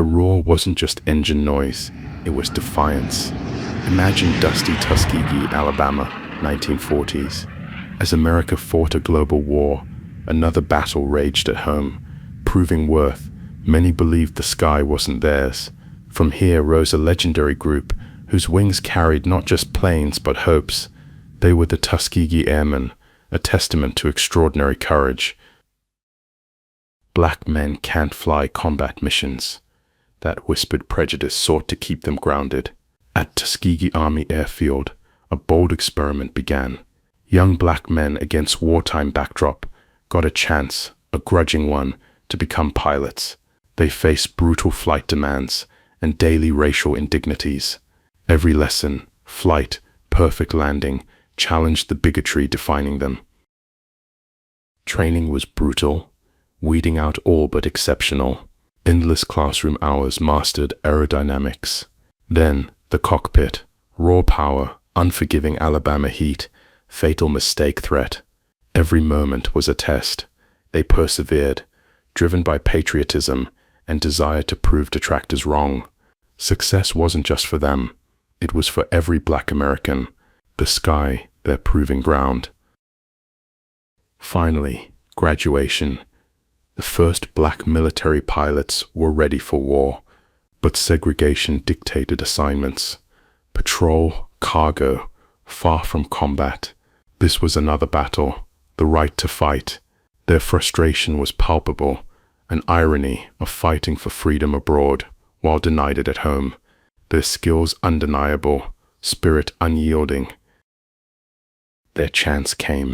The roar wasn't just engine noise, it was defiance. Imagine dusty Tuskegee, Alabama, 1940s. As America fought a global war, another battle raged at home. Proving worth, many believed the sky wasn't theirs. From here rose a legendary group whose wings carried not just planes but hopes. They were the Tuskegee Airmen, a testament to extraordinary courage. Black men can't fly combat missions. That whispered prejudice sought to keep them grounded. At Tuskegee Army Airfield, a bold experiment began. Young black men against wartime backdrop got a chance, a grudging one, to become pilots. They faced brutal flight demands and daily racial indignities. Every lesson, flight, perfect landing, challenged the bigotry defining them. Training was brutal, weeding out all but exceptional. Endless classroom hours mastered aerodynamics. Then, the cockpit, raw power, unforgiving Alabama heat, fatal mistake threat. Every moment was a test. They persevered, driven by patriotism and desire to prove detractors wrong. Success wasn't just for them. It was for every black American. The sky, their proving ground. Finally, graduation. The first black military pilots were ready for war, but segregation dictated assignments. Patrol, cargo, far from combat. This was another battle, the right to fight. Their frustration was palpable, an irony of fighting for freedom abroad while denied it at home. Their skills undeniable, spirit unyielding. Their chance came.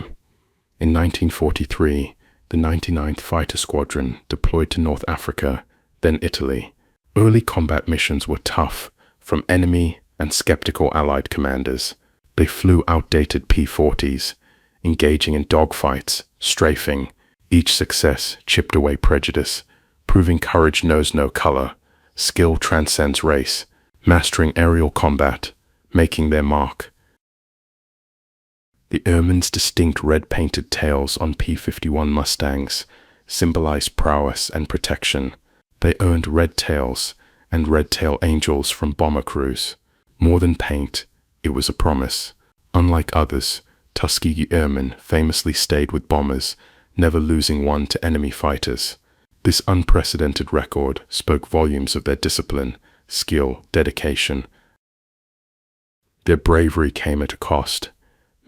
In 1943, the 99th Fighter Squadron deployed to North Africa, then Italy. Early combat missions were tough, from enemy and skeptical Allied commanders. They flew outdated P-40s, engaging in dogfights, strafing. Each success chipped away prejudice, proving courage knows no color. Skill transcends race, mastering aerial combat, making their mark. The Airmen's distinct red-painted tails on P-51 Mustangs symbolized prowess and protection. They earned red tails and red tail angels from bomber crews. More than paint, it was a promise. Unlike others, Tuskegee Airmen famously stayed with bombers, never losing one to enemy fighters. This unprecedented record spoke volumes of their discipline, skill, dedication. Their bravery came at a cost.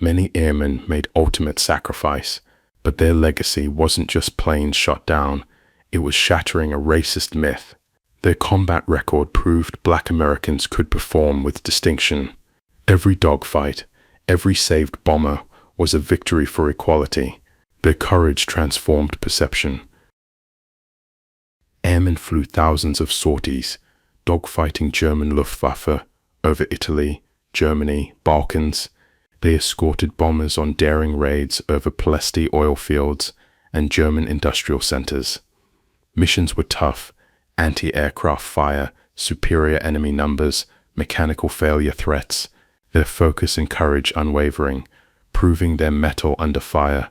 Many airmen made ultimate sacrifice, but their legacy wasn't just planes shot down, it was shattering a racist myth. Their combat record proved black Americans could perform with distinction. Every dogfight, every saved bomber was a victory for equality. Their courage transformed perception. Airmen flew thousands of sorties, dogfighting German Luftwaffe over Italy, Germany, Balkans. They escorted bombers on daring raids over Palestine oil fields and German industrial centers. Missions were tough: anti-aircraft fire, superior enemy numbers, mechanical failure threats. Their focus and courage unwavering, proving their mettle under fire.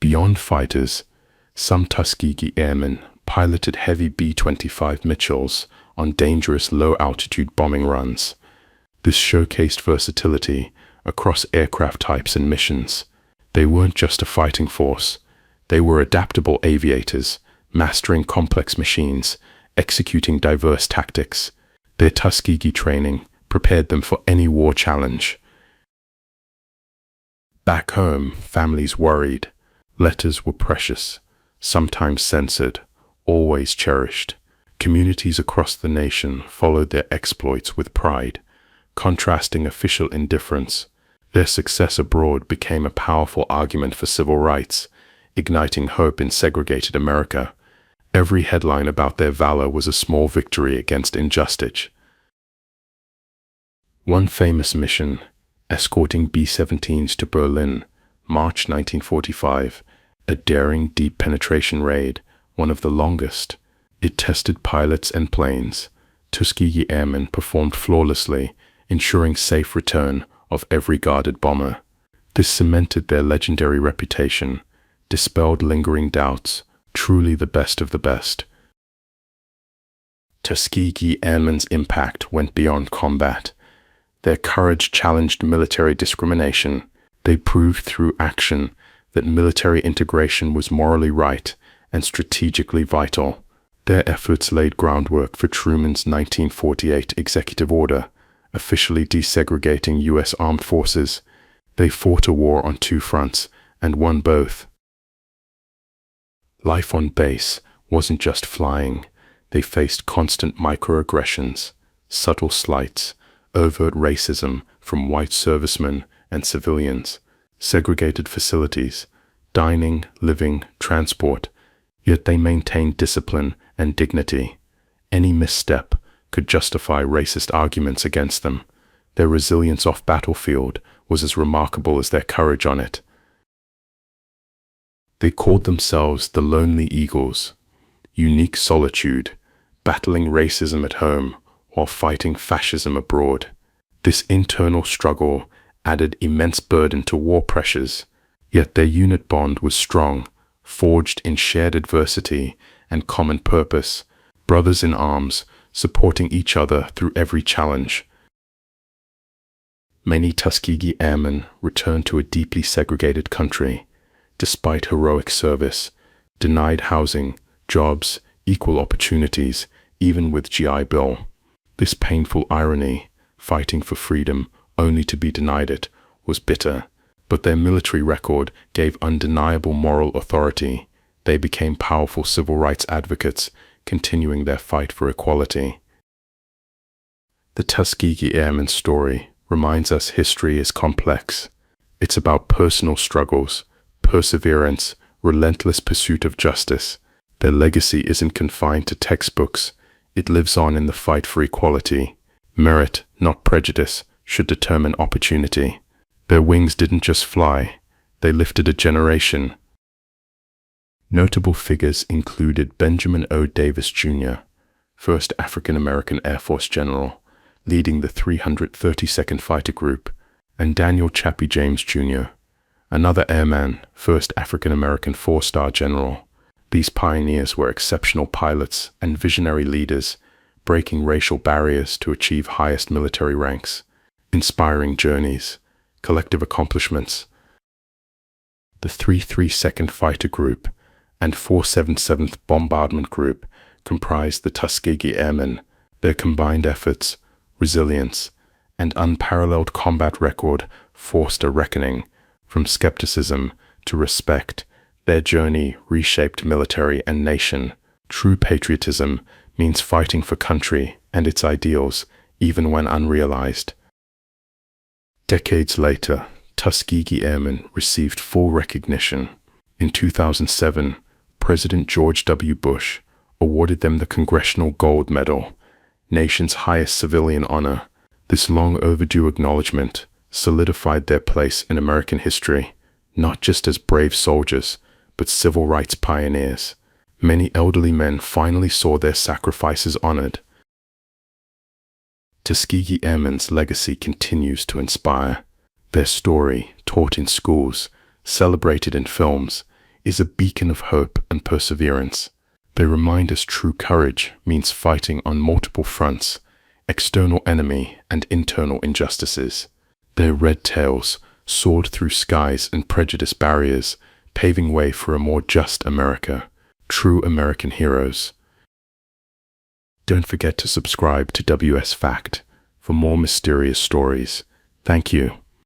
Beyond fighters, some Tuskegee Airmen piloted heavy B-25 Mitchells on dangerous low-altitude bombing runs. This showcased versatility across aircraft types and missions. They weren't just a fighting force. They were adaptable aviators, mastering complex machines, executing diverse tactics. Their Tuskegee training prepared them for any war challenge. Back home, families worried. Letters were precious, sometimes censored, always cherished. Communities across the nation followed their exploits with pride, contrasting official indifference. Their success abroad became a powerful argument for civil rights, igniting hope in segregated America. Every headline about their valor was a small victory against injustice. One famous mission, escorting B-17s to Berlin, March 1945, a daring deep penetration raid, one of the longest. It tested pilots and planes. Tuskegee Airmen performed flawlessly, ensuring safe return of every guarded bomber. This cemented their legendary reputation, dispelled lingering doubts, truly the best of the best. Tuskegee Airmen's impact went beyond combat. Their courage challenged military discrimination. They proved through action that military integration was morally right and strategically vital. Their efforts laid groundwork for Truman's 1948 executive order, officially desegregating U.S. armed forces. They fought a war on two fronts and won both. Life on base wasn't just flying. They faced constant microaggressions, subtle slights, overt racism from white servicemen and civilians, segregated facilities, dining, living, transport. Yet they maintained discipline and dignity. Any misstep could justify racist arguments against them. Their resilience off battlefield was as remarkable as their courage on it. They called themselves the Lonely Eagles, unique solitude, battling racism at home while fighting fascism abroad. This internal struggle added immense burden to war pressures, yet their unit bond was strong, forged in shared adversity and common purpose, brothers in arms, supporting each other through every challenge. Many Tuskegee Airmen returned to a deeply segregated country, despite heroic service, denied housing, jobs, equal opportunities, even with GI Bill. This painful irony, fighting for freedom only to be denied it, was bitter. But their military record gave undeniable moral authority. They became powerful civil rights advocates, continuing their fight for equality. The Tuskegee Airmen story reminds us history is complex. It's about personal struggles, perseverance, relentless pursuit of justice. Their legacy isn't confined to textbooks. It lives on in the fight for equality. Merit, not prejudice, should determine opportunity. Their wings didn't just fly, they lifted a generation. Notable figures included Benjamin O. Davis, Jr., first African-American Air Force general, leading the 332nd Fighter Group, and Daniel Chappie James, Jr., another airman, first African-American four-star general. These pioneers were exceptional pilots and visionary leaders, breaking racial barriers to achieve highest military ranks. Inspiring journeys, collective accomplishments. The 332nd Fighter Group and 477th Bombardment Group comprised the Tuskegee Airmen. Their combined efforts, resilience, and unparalleled combat record forced a reckoning. From skepticism to respect, their journey reshaped military and nation. True patriotism means fighting for country and its ideals, even when unrealized. Decades later, Tuskegee Airmen received full recognition. In 2007, President George W. Bush awarded them the Congressional Gold Medal, nation's highest civilian honor. This long overdue acknowledgement solidified their place in American history, not just as brave soldiers, but civil rights pioneers. Many elderly men finally saw their sacrifices honored. Tuskegee Airmen's legacy continues to inspire. Their story, taught in schools, celebrated in films, is a beacon of hope and perseverance. They remind us true courage means fighting on multiple fronts, external enemy and internal injustices. Their red tails soared through skies and prejudice barriers, paving way for a more just America. True American heroes. Don't forget to subscribe to WS Fact for more mysterious stories. Thank you.